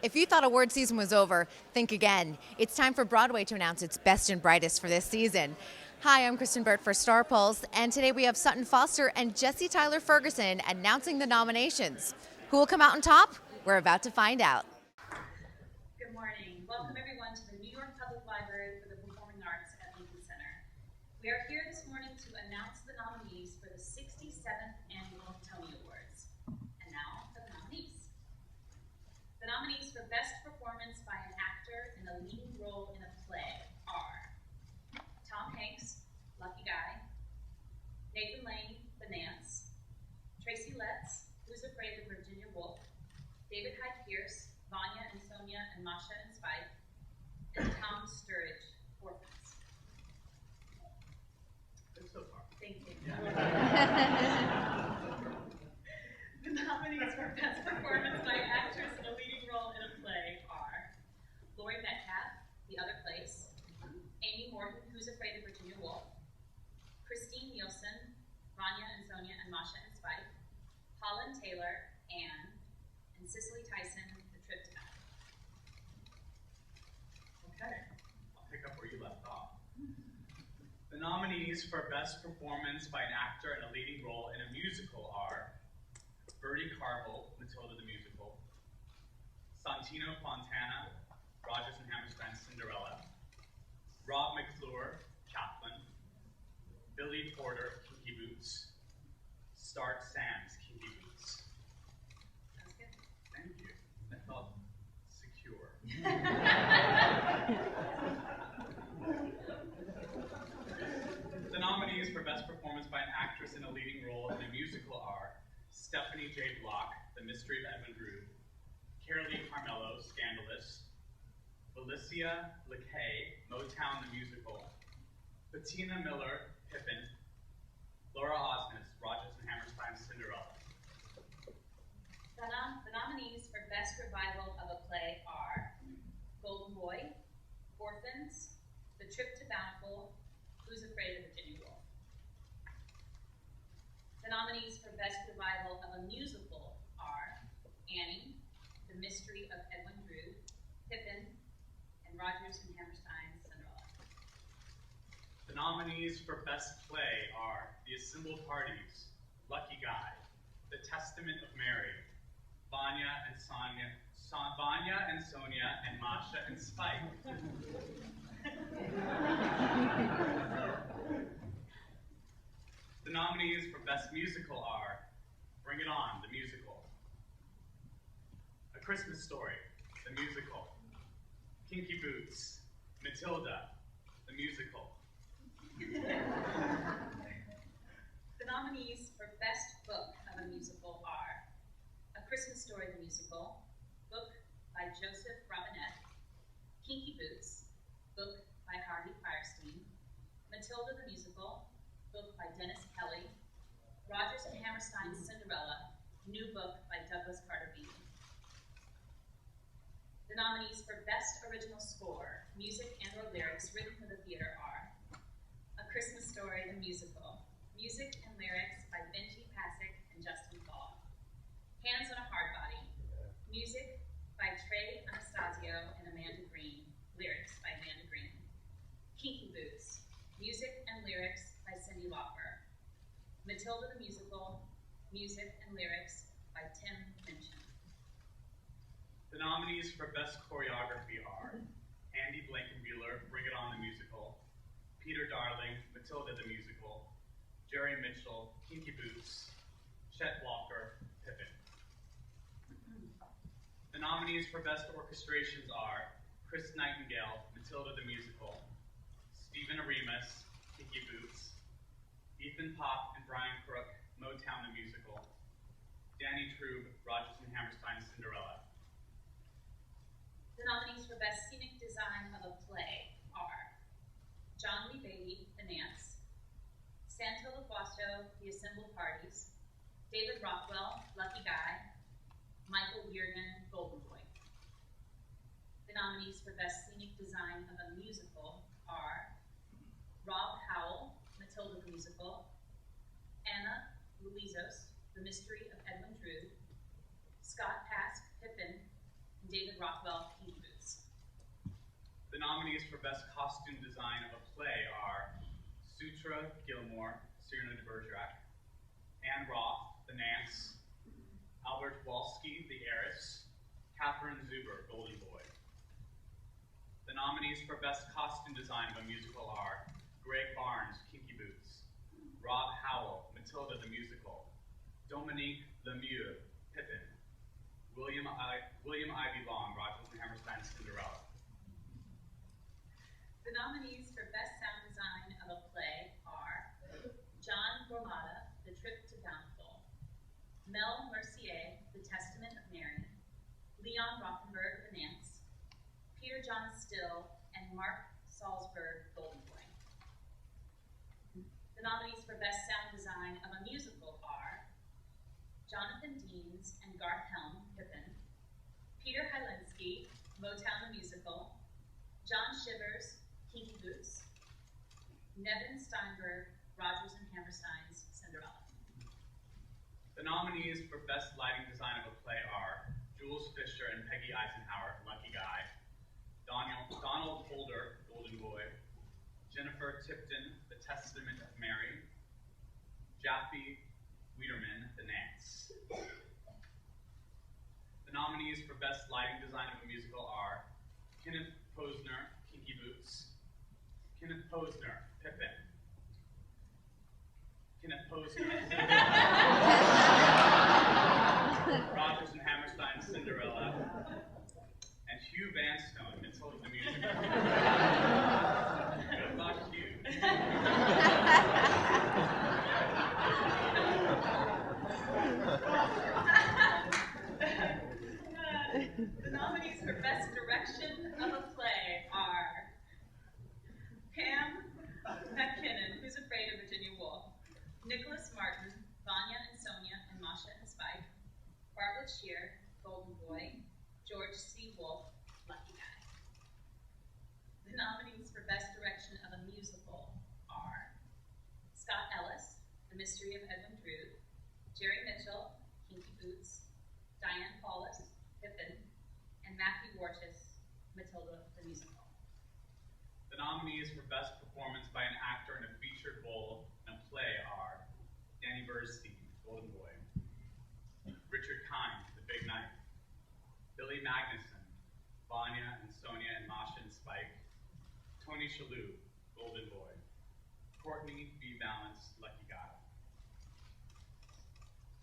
If you thought award season was over, think again. It's time for Broadway to announce its best and brightest for this season. Hi, I'm Kristyn Burtt for Starpulse, and today we have Sutton Foster and Jesse Tyler Ferguson announcing the nominations. Who will come out on top? We're about to find out. Good morning. Welcome everyone to the New York Public Library for the Performing Arts at Lincoln Center. We are here this morning to announce the nominees for the 67th Annual Tony Awards. And now for the nominees. The nominees for Best Performance by an Actor in a Leading Role in a Play are Tom Hanks, Lucky Guy, Nathan Lane, The Nance, Tracy Letts, Who's Afraid of Virginia Woolf, David Hyde Pierce, Vanya and Sonia and Masha and Spike, and Tom Sturridge, Orphans. Good so far. Thank you. The nominees for Best Performance by Actress in a Leading Role in a Play are Laurie Metcalf, The Other Place, Amy Morton, Who's Afraid of Virginia Woolf, Christine Nielsen, Vanya and Sonia and Masha and Spike, Holland Taylor, Anne, and Cicely Tyson, The Trip to Back. Okay, I'll pick up where you left off. The nominees for Best Performance by an Actor in a Leading Role in a Musical are Bertie Carvel, Matilda the Musical, Santino Fontana, Rodgers and Hammerstein's Cinderella, Rob McClure, Chaplin, Billy Porter, Kinky Boots, Stark Sands, Kinky Boots. Sounds good. Thank you. I felt secure. The nominees for Best Performance by an Actress in a Leading Role in a Musical are Stephanie J. Block, The Mystery of Edmund Drood, Carolee Carmelo, Scandalous, Felicia LeKay, Motown the Musical, Bettina Miller, Pippin, Laura Osnes, Rodgers and Hammerstein's Cinderella. The nominees for Best Revival of a Play are Golden Boy, Orphans, The Trip to Bountiful, Who's Afraid of Virginia Woolf. The nominees for Best Revival of a Musical are Annie, The Mystery of Edwin Drood, Pippin, and Rodgers and Hammerstein's Cinderella. The nominees for Best Play are The Assembled Parties, Lucky Guy, The Testament of Mary, Vanya and Sonia, and Masha and Spike. The nominees for Best Musical are Bring It On, the Musical, A Christmas Story, the Musical, Kinky Boots, Matilda, the Musical. The nominees for Best Book of a Musical are A Christmas Story, the Musical, book by Joseph Robinette, Kinky Boots, book by Harvey Firestein, Matilda the Musical, book by Dennis Kelly, Rodgers and Hammerstein's Cinderella, new book by Douglas Carter Beatty. The nominees for Best Original Score, music and/or lyrics written for the theater are A Christmas Story, the Musical, music and lyrics by Benji Pasek and Justin Fall, Hands on a Hard Body, music by Trey Anastasio and Amanda Green, lyrics by Amanda Green, Kinky Boots, music and lyrics by Cyndi Lauper, Matilda the Musical, music and lyrics by Tim Minchin. The nominees for Best Choreography are Andy Blankenbuehler, Bring It On the Musical, Peter Darling, Matilda the Musical, Jerry Mitchell, Kinky Boots, Chet Walker, Pippin. The nominees for Best Orchestrations are Chris Nightingale, Matilda the Musical, Stephen Aremus, Kinky Boots, Ethan Pop and Brian Crook, Motown the Musical, Danny Trube, Rodgers and Hammerstein's Cinderella. The nominees for Best Scenic Design of a Play are John Lee Beatty, The Nance, Santo Loquasto, The Assembled Parties, David Rockwell, Lucky Guy, Michael Yeargan, Golden Boy. The nominees for Best Scenic Design of a Musical are Rob Howell, Matilda the Musical, Anna Louisos, The Mystery of Edwin Drood, Scott Pask, Pippin, and David Rockwell, Kinky Boots. The nominees for Best Costume Design of a Play are Sutra Gilmore, Cyrano de Bergerac, Anne Roth, The Nance, Albert Walski, The Heiress, Catherine Zuber, Golden Boy. The nominees for Best Costume Design of a Musical are Greg Barnes, Kinky Boots, Rob Howell, Matilda the Musical, Dominique Lemieux, Pippin, William Ivy Long, Rodgers and Hammerstein's Cinderella. The nominees for Best Sound Design of a Play are John Gormata, The Trip to Bountiful, Mel Mercier, The Testament of Mary, Leon Rothenberg, The Nance, Peter John Still, and Mark Salzberg, Golden Boy. The nominees for Best Sound Design of a Musical are Jonathan Deans and Garth Helm, Pippin, Peter Hylinski, Motown the Musical, John Shivers, Kinky Boots, Nevin Steinberg, Rodgers and Hammerstein's Cinderella. The nominees for Best Lighting Design of a Play are Jules Fisher and Peggy Eisenhower, Lucky Guy, Donald Holder, Golden Boy, Jennifer Tipton, The Testament of Mary, Jaffe Wiederman, The Nance. The nominees for Best Lighting Design of a Musical are Kenneth Posner, Kinky Boots, Kenneth Posner, Pippin, Kenneth Posner, Rodgers and Hammerstein, Cinderella, and Hugh Vanstone, Matilda the Musical. Good luck, Hugh. The nominees for Best Direction of a Play are Pam McKinnon, Who's Afraid of Virginia Woolf, Nicholas Martin, Vanya and Sonia and Masha and Spike, Bartlett Shear, Golden Boy, George C. Wolfe, Lucky Guy. The nominees for Best Direction of a Musical are Scott Ellis, The Mystery of Edwin Drood, Jerry Mitchell, Kinky Boots, Diane Paulus, Pippin, and Matthew Warchus, Matilda the Musical. The nominees for Best Performance by an Actor in a Featured Role in a Play are Danny Burstein, Golden Boy, Richard Kind, The Big Knife, Billy Magnuson, Vanya and Sonia and Masha and Spike, Tony Shalhoub, Golden Boy, Courtney B. Balance, Lucky Guy.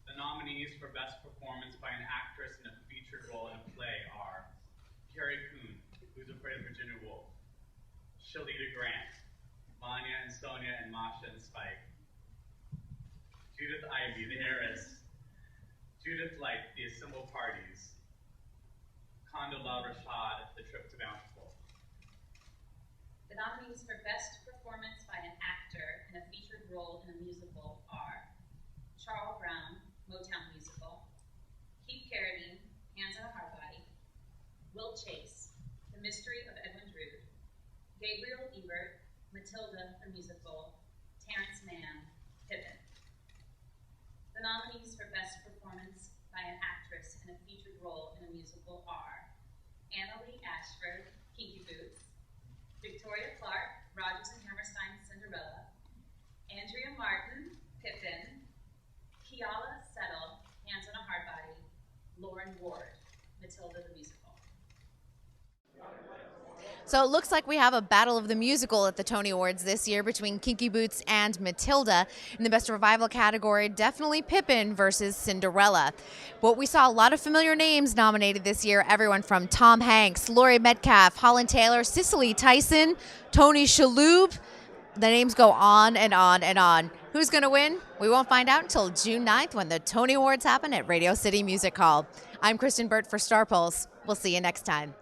The nominees for Best Performance by an Actress in a Featured Role in a Play are Carrie Coon, Who's Afraid of Virginia Woolf, Shalita Grant, Vanya and Sonia and Masha and Spike, Judith Ivey, The Heiress, Judith Light, The Assembled Parties, Condola Rashad, The Trip to Bountiful. The nominees for Best Performance by an Actor in a Featured Role in a Musical are Charles Brown, Motown Musical, Keith Carradine, Hands on a Hard Body, Will Chase, The Mystery of Edwin Drood, Gabriel Ebert, Matilda the Musical, Terrence Mann, Pippin. The nominees for Best Performance by an Actress in a Featured Role in a Musical are Annalee Ashford, Kinky Boots, Victoria Clark, Rodgers and Hammerstein's Cinderella, Andrea Martin, Pippin, Kiala Settle, Hands on a Hard Body, Lauren Ward, Matilda the Musical. So it looks like we have a battle of the musical at the Tony Awards this year between Kinky Boots and Matilda. In the Best Revival category, definitely Pippin versus Cinderella. But we saw a lot of familiar names nominated this year, everyone from Tom Hanks, Laurie Metcalf, Holland Taylor, Cicely Tyson, Tony Shalhoub. The names go on and on and on. Who's going to win? We won't find out until June 9th when the Tony Awards happen at Radio City Music Hall. I'm Kristyn Burtt for Starpulse. We'll see you next time.